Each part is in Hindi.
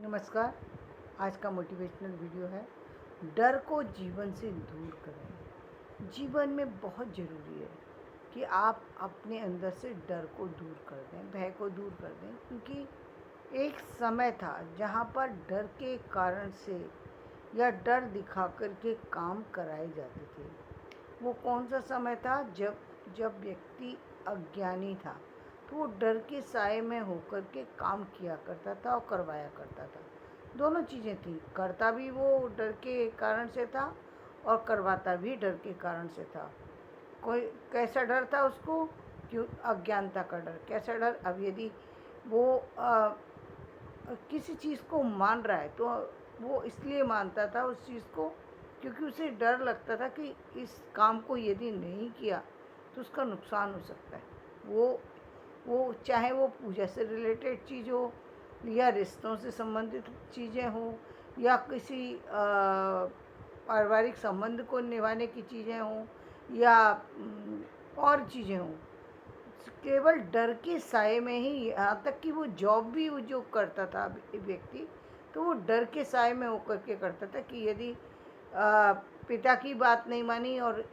नमस्कार। आज का मोटिवेशनल वीडियो है, डर को जीवन से दूर करें। जीवन में बहुत ज़रूरी है कि आप अपने अंदर से डर को दूर कर दें, भय को दूर कर दें, क्योंकि एक समय था जहाँ पर डर के कारण से या डर दिखा कर के काम कराए जाते थे। वो कौन सा समय था? जब व्यक्ति अज्ञानी था, तो वो डर के साए में होकर के काम किया करता था और करवाया करता था। दोनों चीज़ें थी, करता भी वो डर के कारण से था और करवाता भी डर के कारण से था। कोई कैसा डर था उसको? क्यों? अज्ञानता का डर। कैसा डर? अब यदि वो किसी चीज़ को मान रहा है तो वो इसलिए मानता था उस चीज़ को क्योंकि उसे डर लगता था कि इस काम को यदि नहीं किया तो उसका नुकसान हो सकता है। वो चाहे वो पूजा से रिलेटेड चीज़ हो या रिश्तों से संबंधित चीज़ें हों या किसी पारिवारिक संबंध को निभाने की चीज़ें हों या और चीज़ें हों, केवल डर के साए में ही, यहाँ तक कि वो जॉब भी वो जो करता था व्यक्ति, तो वो डर के साए में होकर के करता था कि यदि पिता की बात नहीं मानी और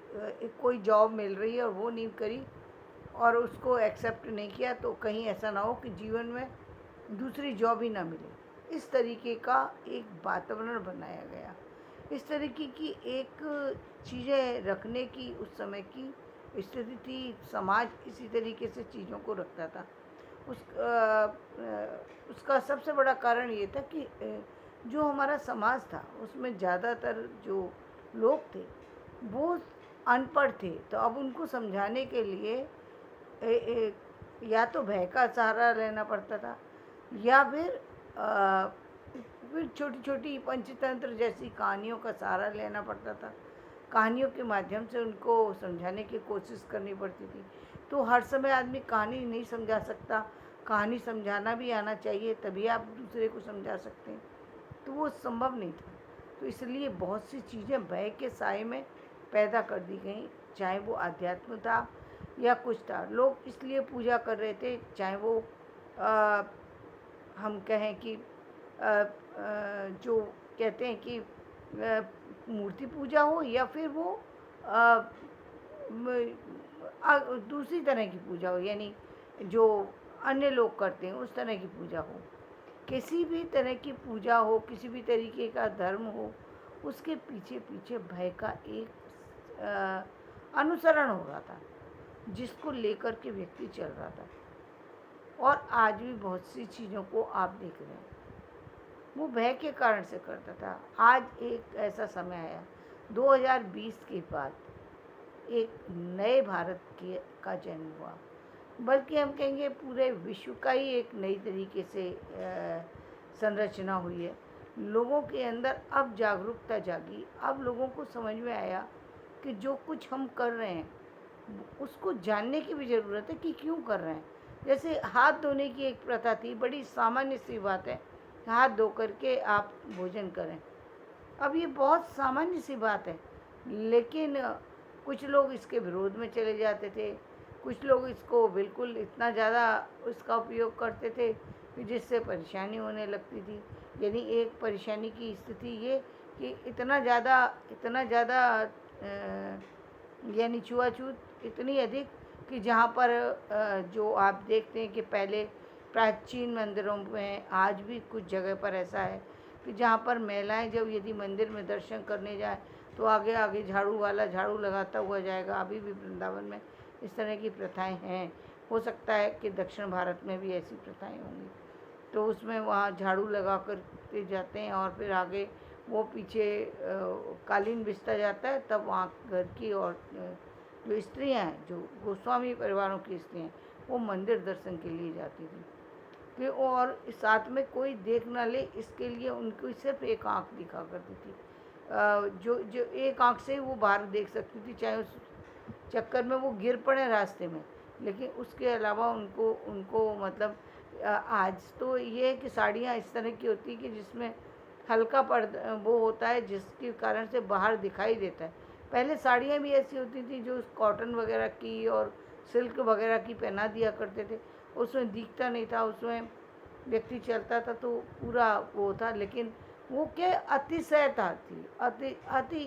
कोई जॉब मिल रही है और वो नहीं करी और उसको एक्सेप्ट नहीं किया तो कहीं ऐसा ना हो कि जीवन में दूसरी जॉब ही ना मिले। इस तरीके का एक वातावरण बनाया गया। इस तरीके की एक चीज़ें रखने की उस समय की स्थिति थी। समाज इसी तरीके से चीज़ों को रखता था। उसका सबसे बड़ा कारण ये था कि जो हमारा समाज था उसमें ज़्यादातर जो लोग थे वो अनपढ़ थे, तो अब उनको समझाने के लिए या तो भय का सहारा लेना पड़ता था या फिर छोटी छोटी पंचतंत्र जैसी कहानियों का सहारा लेना पड़ता था। कहानियों के माध्यम से उनको समझाने की कोशिश करनी पड़ती थी। तो हर समय आदमी कहानी नहीं समझा सकता, कहानी समझाना भी आना चाहिए, तभी आप दूसरे को समझा सकते हैं। तो वो संभव नहीं था। तो इसलिए बहुत सी चीज़ें भय के साए में पैदा कर दी गई, चाहे वो अध्यात्म था या कुछ था। लोग इसलिए पूजा कर रहे थे, चाहे वो हम कहें कि जो कहते हैं कि मूर्ति पूजा हो या फिर वो दूसरी तरह की पूजा हो, यानी जो अन्य लोग करते हैं उस तरह की पूजा हो। किसी भी तरह की पूजा हो, किसी भी तरीके का धर्म हो, उसके पीछे पीछे भय का एक अनुसरण हो रहा था जिसको लेकर के व्यक्ति चल रहा था। और आज भी बहुत सी चीज़ों को आप देख रहे हैं वो भय के कारण से करता था। आज एक ऐसा समय आया 2020 के बाद एक नए भारत का जन्म हुआ, बल्कि हम कहेंगे पूरे विश्व का ही एक नई तरीके से संरचना हुई है। लोगों के अंदर अब जागरूकता जागी। अब लोगों को समझ में आया कि जो कुछ हम कर रहे हैं उसको जानने की भी ज़रूरत है कि क्यों कर रहे हैं। जैसे हाथ धोने की एक प्रथा थी, बड़ी सामान्य सी बात है, हाथ धो करके आप भोजन करें। अब ये बहुत सामान्य सी बात है, लेकिन कुछ लोग इसके विरोध में चले जाते थे। कुछ लोग इसको बिल्कुल इतना ज़्यादा इसका उपयोग करते थे कि जिससे परेशानी होने लगती थी। यानी एक परेशानी की स्थिति ये कि इतना ज़्यादा यानी छुआछूत इतनी अधिक कि जहाँ पर जो आप देखते हैं कि पहले प्राचीन मंदिरों में आज भी कुछ जगह पर ऐसा है कि जहाँ पर महिलाएं जब यदि मंदिर में दर्शन करने जाए तो आगे आगे झाड़ू वाला झाड़ू लगाता हुआ जाएगा। अभी भी वृंदावन में इस तरह की प्रथाएं हैं। हो सकता है कि दक्षिण भारत में भी ऐसी प्रथाएं होंगी। तो उसमें वहाँ झाड़ू लगा कर के जाते हैं और फिर आगे वो पीछे कालीन बिछता जाता है, तब वहाँ घर की और जो स्त्रियाँ हैं, जो गोस्वामी परिवारों की स्त्रियाँ, वो मंदिर दर्शन के लिए जाती थी कि और साथ में कोई देख ना ले इसके लिए उनको सिर्फ एक आँख दिखा करती थी। जो जो एक आँख से वो बाहर देख सकती थी, चाहे उस चक्कर में वो गिर पड़े रास्ते में, लेकिन उसके अलावा उनको उनको मतलब आज तो ये है कि साड़ियाँ इस तरह की होती है कि जिसमें हल्का पर्दा वो होता है जिसके कारण से बाहर दिखाई देता है। पहले साड़ियाँ भी ऐसी होती थी जो कॉटन वगैरह की और सिल्क वगैरह की पहना दिया करते थे, उसमें दिखता नहीं था, उसमें व्यक्ति चलता था तो पूरा वो था, लेकिन वो क्या अतिशयता थी, अति अति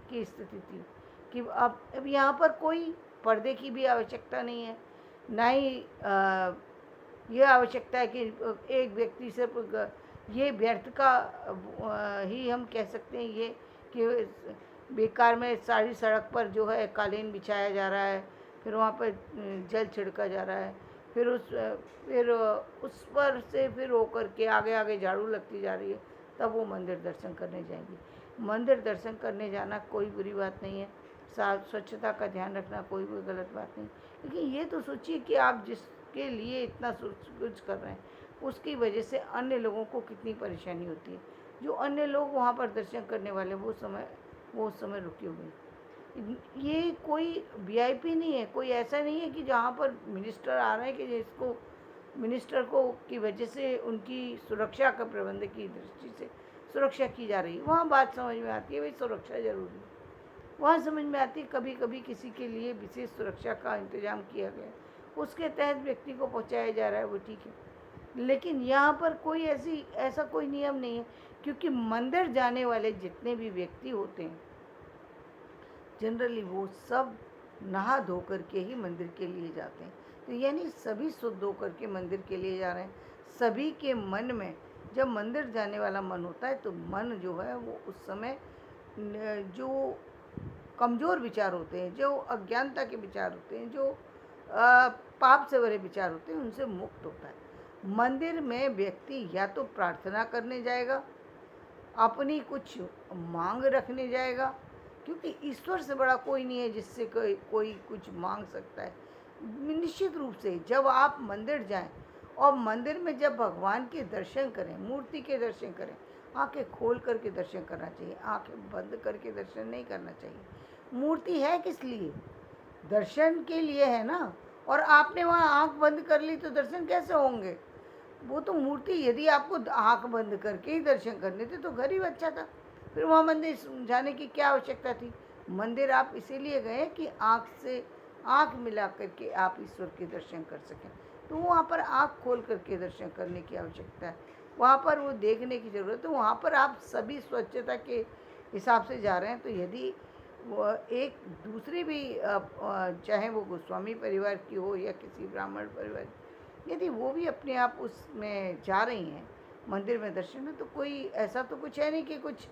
की स्थिति थी कि अब यहाँ पर कोई पर्दे की भी आवश्यकता नहीं है, ना ही ये आवश्यकता है कि एक व्यक्ति से ये व्यर्थ का ही हम कह सकते हैं ये कि बेकार में सारी सड़क पर जो है कालीन बिछाया जा रहा है, फिर वहाँ पर जल छिड़का जा रहा है, फिर उस पर से फिर होकर के आगे आगे झाड़ू लगती जा रही है, तब वो मंदिर दर्शन करने जाएंगे। मंदिर दर्शन करने जाना कोई बुरी बात नहीं है, साफ स्वच्छता का ध्यान रखना कोई भी गलत बात नहीं, लेकिन ये तो सोचिए कि आप जिसके लिए इतना कुछ कर रहे हैं उसकी वजह से अन्य लोगों को कितनी परेशानी होती है। जो अन्य लोग वहाँ पर दर्शन करने वाले वो उस समय रुके हुए हैं। ये कोई वीआईपी नहीं है, कोई ऐसा नहीं है कि जहाँ पर मिनिस्टर आ रहे हैं कि जिसको मिनिस्टर को की वजह से उनकी सुरक्षा का प्रबंध की दृष्टि से सुरक्षा की जा रही है। वहाँ बात समझ में आती है भाई सुरक्षा जरूरी है, वहाँ समझ में आती है कभी कभी किसी के लिए विशेष सुरक्षा का इंतजाम किया गया, उसके तहत व्यक्ति को पहुँचाया जा रहा है, वो ठीक है। लेकिन यहाँ पर कोई ऐसा कोई नियम नहीं है, क्योंकि मंदिर जाने वाले जितने भी व्यक्ति होते हैं जनरली वो सब नहा धो करके ही मंदिर के लिए जाते हैं। तो यानी सभी शुद्ध होकर के मंदिर के लिए जा रहे हैं। सभी के मन में जब मंदिर जाने वाला मन होता है तो मन जो है वो उस समय जो कमज़ोर विचार होते हैं, जो अज्ञानता के विचार होते हैं, जो पाप से भरे विचार होते हैं, उनसे मुक्त होता है। मंदिर में व्यक्ति या तो प्रार्थना करने जाएगा, अपनी कुछ मांग रखने जाएगा, क्योंकि ईश्वर से बड़ा कोई नहीं है जिससे कोई कुछ मांग सकता है। निश्चित रूप से जब आप मंदिर जाएं और मंदिर में जब भगवान के दर्शन करें, मूर्ति के दर्शन करें, आंखें खोल करके दर्शन करना चाहिए, आंखें बंद करके दर्शन नहीं करना चाहिए। मूर्ति है किस लिए? दर्शन के लिए है ना। और आपने वहाँ आंख बंद कर ली तो दर्शन कैसे होंगे? वो तो मूर्ति, यदि आपको आंख बंद करके ही दर्शन करने थे तो घर ही अच्छा था, फिर वहाँ मंदिर जाने की क्या आवश्यकता थी? मंदिर आप इसीलिए गए कि आंख मिला करके आप ईश्वर के दर्शन कर सकें, तो वहाँ पर आंख खोल करके दर्शन करने की आवश्यकता है, वहाँ पर वो देखने की ज़रूरत है। वहाँ पर आप सभी स्वच्छता के हिसाब से जा रहे हैं, तो यदि वो एक दूसरी भी चाहे वो गोस्वामी परिवार की हो या किसी ब्राह्मण परिवार, यदि वो भी अपने आप उसमें जा रही हैं मंदिर में दर्शन में, तो कोई ऐसा तो कुछ है नहीं कि कुछ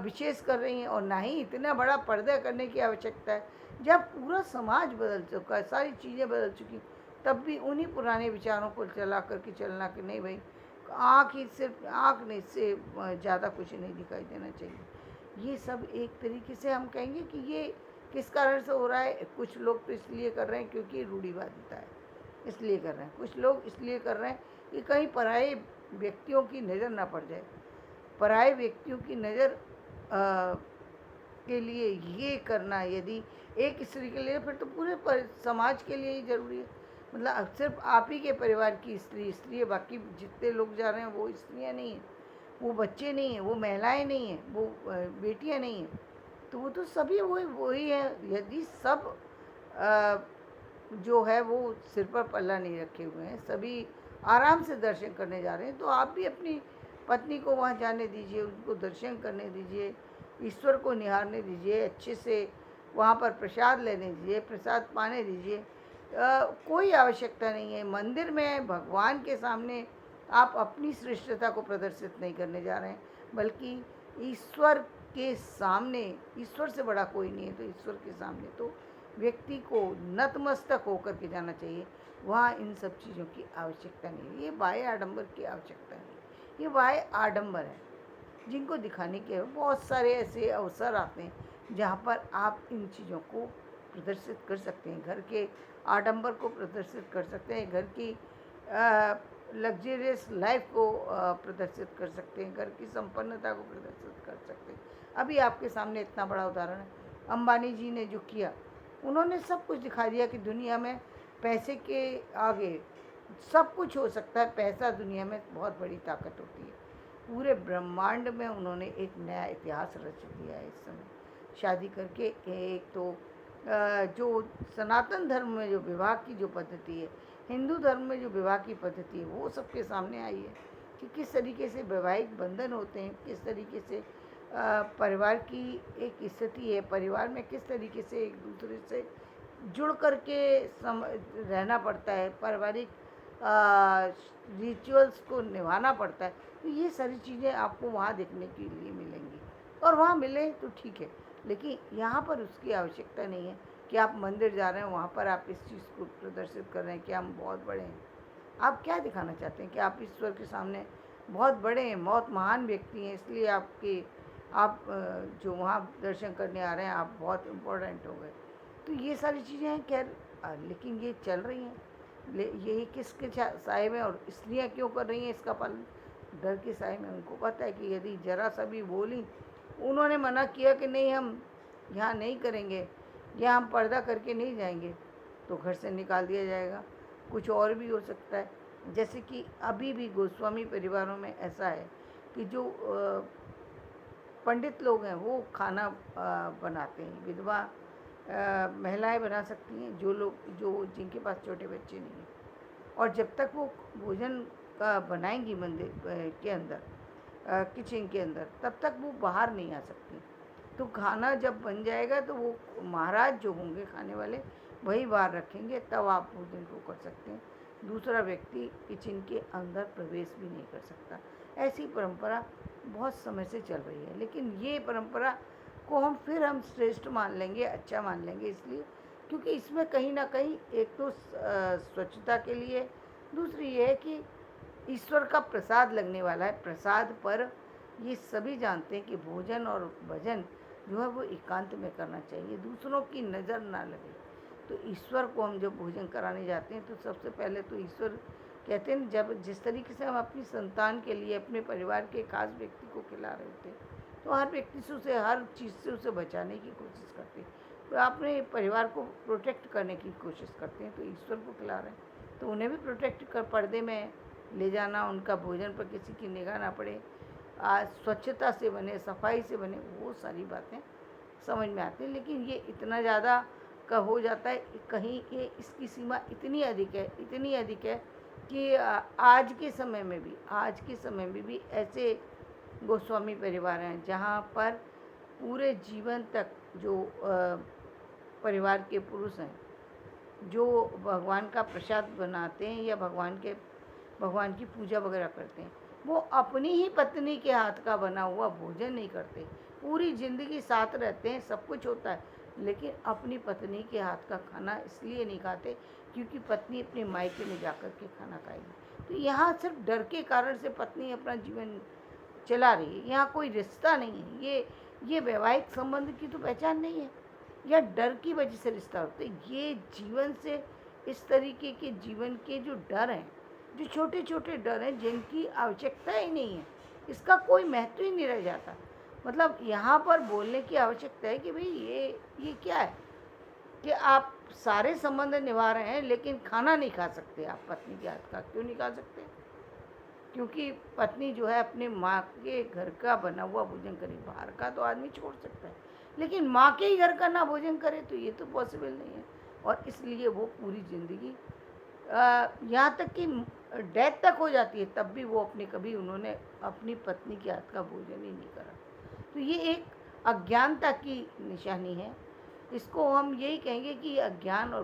विशेष कर रही हैं, और ना ही इतना बड़ा पर्दा करने की आवश्यकता है। जब पूरा समाज बदल चुका है, सारी चीज़ें बदल चुकी, तब भी उन्हीं पुराने विचारों को चला करके चलना कि नहीं भाई आँख ही सिर्फ आँख नहीं से ज़्यादा कुछ नहीं दिखाई देना चाहिए। ये सब एक तरीके से हम कहेंगे कि ये किस कारण से हो रहा है। कुछ लोग तो इसलिए कर रहे हैं क्योंकि रूढ़िवादिता है, इसलिए कर रहे हैं। कुछ लोग इसलिए कर रहे हैं कि कहीं पराये व्यक्तियों की नज़र ना पड़ जाए, पराये व्यक्तियों की नज़र के लिए ये करना यदि एक स्त्री के लिए, फिर तो पूरे समाज के लिए ही ज़रूरी है। मतलब सिर्फ आप ही के परिवार की स्त्री है, बाकी जितने लोग जा रहे हैं वो स्त्रियाँ नहीं हैं, वो बच्चे नहीं हैं, वो महिलाएं नहीं हैं, वो बेटियां नहीं हैं, तो वो तो सभी वही है। यदि सब जो है वो सिर पर पल्ला नहीं रखे हुए हैं, सभी आराम से दर्शन करने जा रहे हैं, तो आप भी अपनी पत्नी को वहाँ जाने दीजिए, उनको दर्शन करने दीजिए, ईश्वर को निहारने दीजिए, अच्छे से वहाँ पर प्रसाद लेने दीजिए, प्रसाद पाने दीजिए। कोई आवश्यकता नहीं है। मंदिर में भगवान के सामने आप अपनी श्रेष्ठता को प्रदर्शित नहीं करने जा रहे हैं, बल्कि ईश्वर के सामने, ईश्वर से बड़ा कोई नहीं है, तो ईश्वर के सामने तो व्यक्ति को नतमस्तक होकर के जाना चाहिए। वहाँ इन सब चीज़ों की आवश्यकता नहीं है। ये बाह्य आडंबर की आवश्यकता नहीं है, ये बाह्य आडंबर है जिनको दिखाने के बहुत सारे ऐसे अवसर आते हैं जहाँ पर आप इन चीज़ों को प्रदर्शित कर सकते हैं, घर के आडंबर को प्रदर्शित कर सकते हैं, घर की लग्जरियस लाइफ को प्रदर्शित कर सकते हैं, घर की संपन्नता को प्रदर्शित कर सकते हैं। अभी आपके सामने इतना बड़ा उदाहरण है, अंबानी जी ने जो किया, उन्होंने सब कुछ दिखा दिया कि दुनिया में पैसे के आगे सब कुछ हो सकता है। पैसा दुनिया में बहुत बड़ी ताकत होती है। पूरे ब्रह्मांड में उन्होंने एक नया इतिहास रच दिया है इस समय शादी करके। एक तो जो सनातन धर्म में जो विवाह की जो पद्धति है, हिंदू धर्म में जो विवाह की पद्धति है वो सबके सामने आई है कि किस तरीके से वैवाहिक बंधन होते हैं, किस तरीके से परिवार की एक स्थिति है, परिवार में किस तरीके से एक दूसरे से जुड़ कर के रहना पड़ता है, पारिवारिक रिचुअल्स को निभाना पड़ता है। तो ये सारी चीज़ें आपको वहाँ देखने के लिए मिलेंगी, और वहाँ मिले तो ठीक है, लेकिन यहाँ पर उसकी आवश्यकता नहीं है कि आप मंदिर जा रहे हैं, वहाँ पर आप इस चीज़ को प्रदर्शित कर रहे हैं कि हम बहुत बड़े हैं। आप क्या दिखाना चाहते हैं कि आप ईश्वर के सामने बहुत बड़े हैं, बहुत महान व्यक्ति हैं, इसलिए आप जो वहाँ दर्शन करने आ रहे हैं, आप बहुत इम्पोर्टेंट हो गए। तो ये सारी चीज़ें हैं, खैर लेकिन ये चल रही हैं। यही किसके साए में, और स्त्रियाँ क्यों कर रही हैं इसका पालन? डर के साए में। उनको पता है कि यदि जरा सा भी बोली, उन्होंने मना किया कि नहीं हम यहाँ नहीं करेंगे या हम पर्दा करके नहीं जाएंगे, तो घर से निकाल दिया जाएगा। कुछ और भी हो सकता है, जैसे कि अभी भी गोस्वामी परिवारों में ऐसा है कि जो पंडित लोग हैं वो खाना बनाते हैं। विधवा महिलाएं बना सकती हैं, जो जिनके पास छोटे बच्चे नहीं हैं, और जब तक वो भोजन बनाएंगी मंदिर के अंदर, किचन के अंदर, तब तक वो बाहर नहीं आ सकती। तो खाना जब बन जाएगा तो वो महाराज जो होंगे खाने वाले, वही बाहर रखेंगे, तब आप भोजन को कर सकते हैं। दूसरा व्यक्ति किचन के अंदर प्रवेश भी नहीं कर सकता। ऐसी परंपरा बहुत समय से चल रही है, लेकिन ये परंपरा को हम श्रेष्ठ मान लेंगे, अच्छा मान लेंगे, इसलिए क्योंकि इसमें कहीं ना कहीं एक तो स्वच्छता के लिए, दूसरी ये है कि ईश्वर का प्रसाद लगने वाला है। प्रसाद पर ये सभी जानते हैं कि भोजन और भजन जो है वो एकांत में करना चाहिए, दूसरों की नज़र ना लगे। तो ईश्वर को हम जब भोजन कराने जाते हैं तो सबसे पहले तो ईश्वर कहते हैं, जब जिस तरीके से हम अपनी संतान के लिए, अपने परिवार के खास व्यक्ति को खिला रहे होते हैं, तो हर व्यक्ति से उसे हर चीज़ से उसे बचाने की कोशिश करते हैं, तो अपने परिवार को प्रोटेक्ट करने की कोशिश करते हैं। तो ईश्वर को खिला रहे हैं तो उन्हें भी प्रोटेक्ट कर, पर्दे में ले जाना, उनका भोजन पर किसी की निगाह ना पड़े, स्वच्छता से बने, सफाई से बने, वो सारी बातें समझ में आती हैं। लेकिन ये इतना ज़्यादा का हो जाता है, कहीं ये इसकी सीमा इतनी अधिक है कि आज के समय में भी ऐसे गोस्वामी परिवार हैं जहाँ पर पूरे जीवन तक जो परिवार के पुरुष हैं, जो भगवान का प्रसाद बनाते हैं या भगवान की पूजा वगैरह करते हैं, वो अपनी ही पत्नी के हाथ का बना हुआ भोजन नहीं करते। पूरी ज़िंदगी साथ रहते हैं, सब कुछ होता है, लेकिन अपनी पत्नी के हाथ का खाना इसलिए नहीं खाते क्योंकि पत्नी अपने मायके में जाकर के खाना खाएगी। तो यहाँ सिर्फ डर के कारण से पत्नी अपना जीवन चला रही है, यहाँ कोई रिश्ता नहीं है। ये वैवाहिक संबंध की तो पहचान नहीं है, या डर की वजह से रिश्ता होता है। ये जीवन से, इस तरीके के जीवन के जो डर हैं, जो छोटे छोटे डर हैं, जिनकी आवश्यकता ही नहीं है, इसका कोई महत्व ही नहीं रह जाता। मतलब यहाँ पर बोलने की आवश्यकता है कि भाई ये क्या है कि आप सारे संबंध निभा रहे हैं लेकिन खाना नहीं खा सकते। आप पत्नी के हाथ का क्यों नहीं खा सकते? क्योंकि पत्नी जो है अपने माँ के घर का बना हुआ भोजन करे, बाहर का तो आदमी छोड़ सकता है, लेकिन माँ के ही घर का ना भोजन करे तो ये तो पॉसिबल नहीं है। और इसलिए वो पूरी ज़िंदगी, यहाँ तक कि डेथ तक हो जाती है, तब भी वो कभी उन्होंने अपनी पत्नी के हाथ का भोजन ही नहीं करा। तो ये एक अज्ञानता की निशानी है। इसको हम यही कहेंगे कि अज्ञान और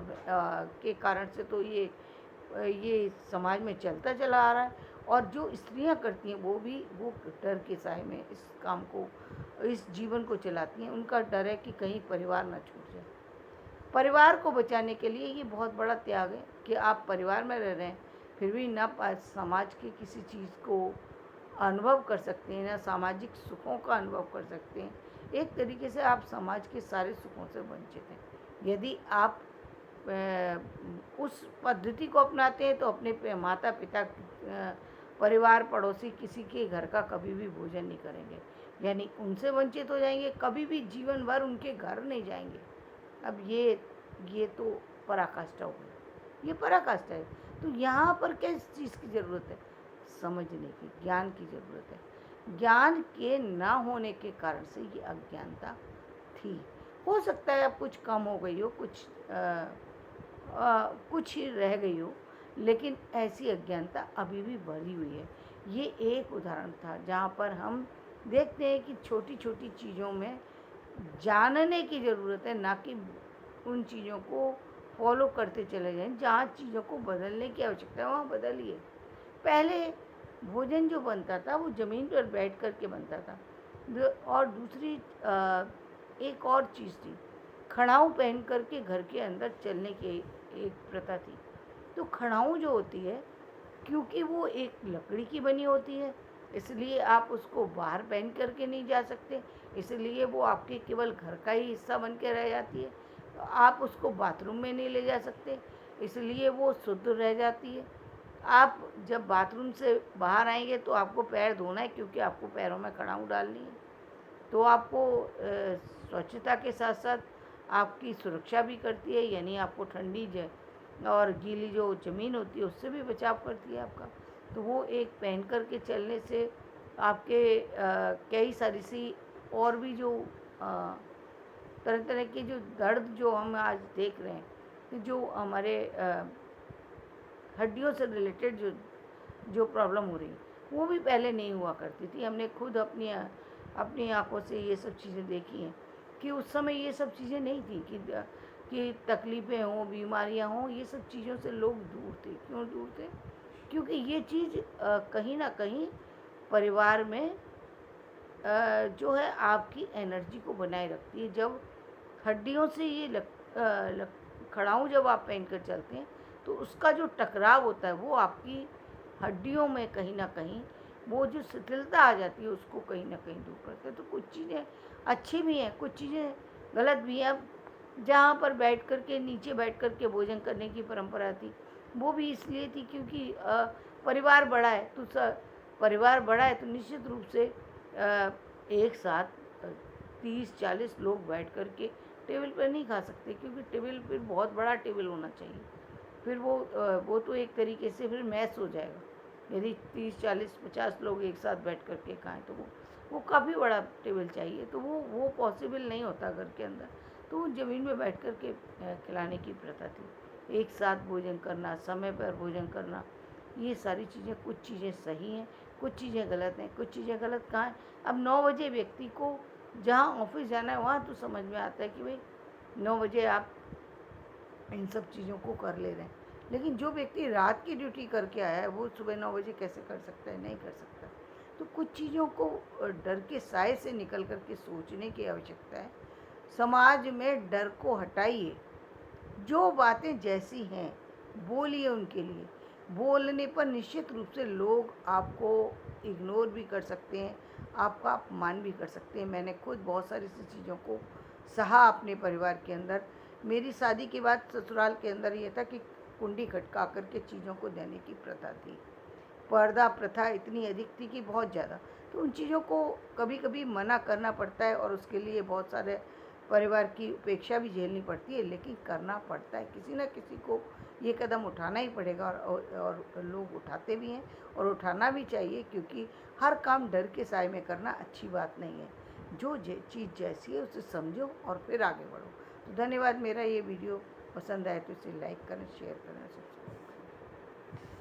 के कारण से तो ये समाज में चलता चला आ रहा है। और जो स्त्रियां करती हैं वो डर के साए में इस काम को, इस जीवन को चलाती हैं। उनका डर है कि कहीं परिवार ना छूट जाए। परिवार को बचाने के लिए ये बहुत बड़ा त्याग है कि आप परिवार में रह रहे हैं, फिर भी ना समाज की किसी चीज़ को अनुभव कर सकते हैं, ना सामाजिक सुखों का अनुभव कर सकते हैं। एक तरीके से आप समाज के सारे सुखों से वंचित हैं। यदि आप उस पद्धति को अपनाते हैं तो अपने माता पिता, परिवार, पड़ोसी, किसी के घर का कभी भी भोजन नहीं करेंगे, यानी उनसे वंचित हो जाएंगे, कभी भी जीवन भर उनके घर नहीं जाएंगे। अब ये तो पराकाष्ठा हो गई, ये पराकाष्ठा है। तो यहाँ पर किस चीज़ की ज़रूरत है? समझने की, ज्ञान की ज़रूरत है। ज्ञान के ना होने के कारण से ये अज्ञानता थी। हो सकता है अब कुछ कम हो गई हो, कुछ ही रह गई हो, लेकिन ऐसी अज्ञानता अभी भी भरी हुई है। ये एक उदाहरण था जहाँ पर हम देखते हैं कि छोटी छोटी चीज़ों में जानने की ज़रूरत है, ना कि उन चीज़ों को फॉलो करते चले जाएं। जहाँ चीज़ों को बदलने की आवश्यकता है वहाँ बदलिए। पहले भोजन जो बनता था वो ज़मीन पर बैठ कर के बनता था। और दूसरी एक और चीज़ थी, खड़ाऊ पहन कर के घर के अंदर चलने की एक प्रथा थी। तो खड़ाऊ जो होती है, क्योंकि वो एक लकड़ी की बनी होती है, इसलिए आप उसको बाहर पहन करके नहीं जा सकते, इसलिए वो आपके केवल घर का ही हिस्सा बन के रह जाती है। तो आप उसको बाथरूम में नहीं ले जा सकते, इसलिए वो शुद्ध रह जाती है। आप जब बाथरूम से बाहर आएंगे तो आपको पैर धोना है, क्योंकि आपको पैरों में खड़ाऊ डालनी है। तो आपको स्वच्छता के साथ साथ आपकी सुरक्षा भी करती है, यानी आपको ठंडी और गीली जो ज़मीन होती है उससे भी बचाव करती है आपका। तो वो एक पहन कर के चलने से आपके कई सारी सी और भी जो तरह तरह के जो दर्द जो हम आज देख रहे हैं, कि जो हमारे हड्डियों से रिलेटेड जो जो प्रॉब्लम हो रही है, वो भी पहले नहीं हुआ करती थी। हमने खुद अपनी आँखों से ये सब चीज़ें देखी हैं कि उस समय ये सब चीज़ें नहीं थी कि तकलीफ़ें हों, बीमारियाँ हों, ये सब चीज़ों से लोग दूर थे। क्यों दूर थे? क्योंकि ये चीज़ कहीं न कहीं परिवार में जो है आपकी एनर्जी को बनाए रखती है। जब हड्डियों से ये खड़ाऊँ जब आप पहन कर चलते हैं, तो उसका जो टकराव होता है वो आपकी हड्डियों में कहीं न कहीं वो जो शिथिलता आ जाती है उसको कहीं न कहीं दूर करते हैं। तो कुछ चीज़ें अच्छी भी हैं, कुछ चीज़ें गलत भी हैं। अब जहाँ पर बैठ कर के नीचे बैठ कर के भोजन करने की परंपरा थी, वो भी इसलिए थी क्योंकि परिवार बड़ा है, तो परिवार बड़ा है तो निश्चित रूप से एक साथ 30-40 लोग बैठ कर के टेबल पर नहीं खा सकते, क्योंकि टेबल पर बहुत बड़ा टेबल होना चाहिए। फिर वो तो एक तरीके से फिर मैस हो जाएगा। यदि 30-40-50 लोग एक साथ बैठ कर के खाएँ तो वो काफ़ी बड़ा टेबल चाहिए, तो वो पॉसिबल नहीं होता घर के अंदर। तो ज़मीन में बैठ कर के खिलाने की प्रथा थी। एक साथ भोजन करना, समय पर भोजन करना, ये सारी चीज़ें, कुछ चीज़ें सही हैं, कुछ चीज़ें गलत हैं। कुछ चीज़ें गलत कहाँ हैं? अब 9 बजे व्यक्ति को जहाँ ऑफिस जाना है वहाँ तो समझ में आता है कि भाई 9 बजे आप इन सब चीज़ों को कर ले रहे हैं, लेकिन जो व्यक्ति रात की ड्यूटी करके आया है वो सुबह 9 बजे कैसे कर सकता है? नहीं कर सकता। तो कुछ चीज़ों को डर के साए से निकल कर के सोचने की आवश्यकता है। समाज में डर को हटाइए, जो बातें जैसी हैं बोलिए उनके लिए। बोलने पर निश्चित रूप से लोग आपको इग्नोर भी कर सकते हैं, आपका अपमान भी कर सकते हैं। मैंने खुद बहुत सारी ऐसी चीज़ों को सहा अपने परिवार के अंदर। मेरी शादी के बाद ससुराल के अंदर ये था कि कुंडी खटका कर के चीज़ों को देने की प्रथा थी। पर्दा प्रथा इतनी अधिक थी कि बहुत ज़्यादा, तो उन चीज़ों को कभी कभी मना करना पड़ता है और उसके लिए बहुत सारे परिवार की उपेक्षा भी झेलनी पड़ती है, लेकिन करना पड़ता है। किसी न किसी को ये कदम उठाना ही पड़ेगा और लोग उठाते भी हैं और उठाना भी चाहिए, क्योंकि हर काम डर के साए में करना अच्छी बात नहीं है। जो चीज़ जैसी है उसे समझो और फिर आगे बढ़ो। तो धन्यवाद। मेरा ये वीडियो पसंद आए तो इसे लाइक करें, शेयर करें।